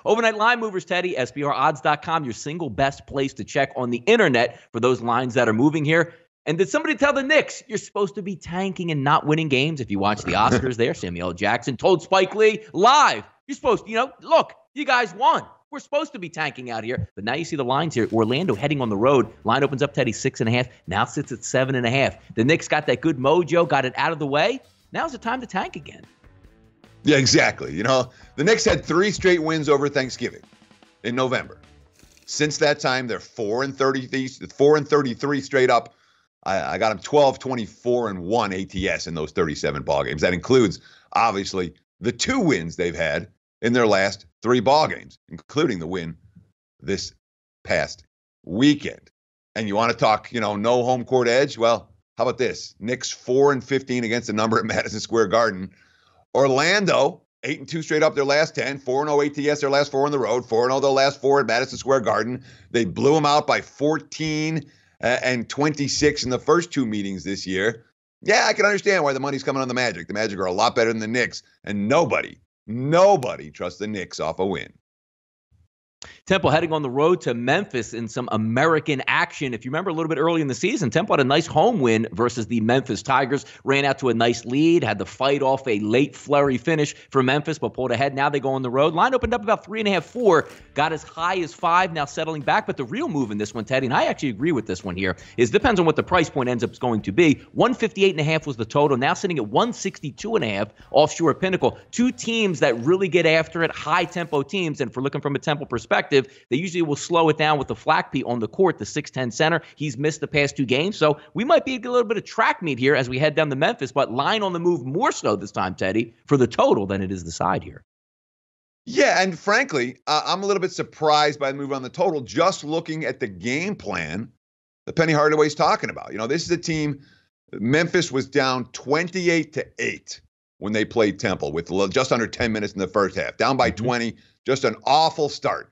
Overnight line movers, Teddy, SBRodds.com, your single best place to check on the internet for those lines that are moving here. And did somebody tell the Knicks you're supposed to be tanking and not winning games? If you watch the Oscars there, Samuel L. Jackson told Spike Lee live, you're supposed to, look, you guys won. We're supposed to be tanking out here. But now you see the lines here. Orlando heading on the road. Line opens up, Teddy, 6.5. Now sits at 7.5. The Knicks got that good mojo, got it out of the way. Now's the time to tank again. Yeah, exactly. The Knicks had 3 straight wins over Thanksgiving in November. Since that time, they're 4-33 straight up. I got them 12-24-1 ATS in those 37 ball games. That includes, obviously, the 2 wins they've had in their last 3 ball games, including the win this past weekend. And you want to talk, no home court edge? Well, how about this? Knicks 4-15 against the number at Madison Square Garden. Orlando 8-2 straight up their last 10, 4-0 ATS their last 4 on the road, 4-0 their last 4 at Madison Square Garden. They blew them out by 14 and 26 in the first 2 meetings this year. Yeah, I can understand why the money's coming on the Magic. The Magic are a lot better than the Knicks, and nobody trusts the Knicks off a win. Temple heading on the road to Memphis in some American action. If you remember a little bit early in the season, Temple had a nice home win versus the Memphis Tigers, ran out to a nice lead, had to fight off a late flurry finish for Memphis, but pulled ahead. Now they go on the road. Line opened up about 3.5, 4, got as high as 5, now settling back. But the real move in this one, Teddy, and I actually agree with this one here, is depends on what the price point ends up going to be. 158.5 was the total, now sitting at 162.5 offshore Pinnacle. 2 teams that really get after it, high-tempo teams, and if we're looking from a Temple perspective, they usually will slow it down with the Flackby on the court, the 6'10 center. He's missed the past 2 games, so we might be a little bit of track meet here as we head down to Memphis, but line on the move more so this time, Teddy, for the total than it is the side here. Yeah, and frankly, I'm a little bit surprised by the move on the total, just looking at the game plan that Penny Hardaway's talking about. This is a team, Memphis was down 28-8 when they played Temple with just under 10 minutes in the first half, down by 20, just an awful start.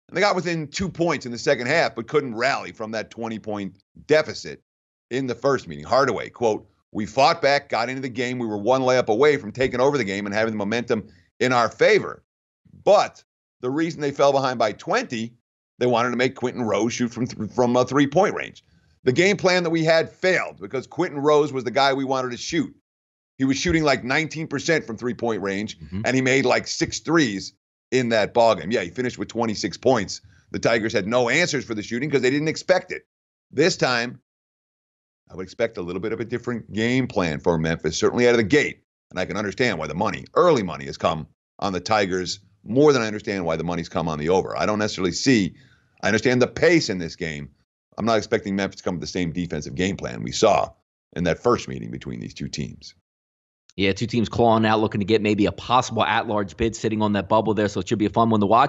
And they got within 2 points in the second half, but couldn't rally from that 20-point deficit in the first meeting. Hardaway, quote, "We fought back, got into the game. We were 1 layup away from taking over the game and having the momentum in our favor. But the reason they fell behind by 20, they wanted to make Quentin Rose shoot from a 3-point range. The game plan that we had failed because Quentin Rose was the guy we wanted to shoot. He was shooting like 19% from 3-point range, and he made like 6 threes in that ballgame. Yeah, he finished with 26 points. The Tigers had no answers for the shooting because they didn't expect it. This time, I would expect a little bit of a different game plan for Memphis, certainly out of the gate. And I can understand why the early money has come on the Tigers more than I understand why the money's come on the over. I don't necessarily I understand the pace in this game. I'm not expecting Memphis to come with the same defensive game plan we saw in that first meeting between these 2 teams. Yeah, 2 teams clawing out, looking to get maybe a possible at-large bid sitting on that bubble there, so it should be a fun one to watch.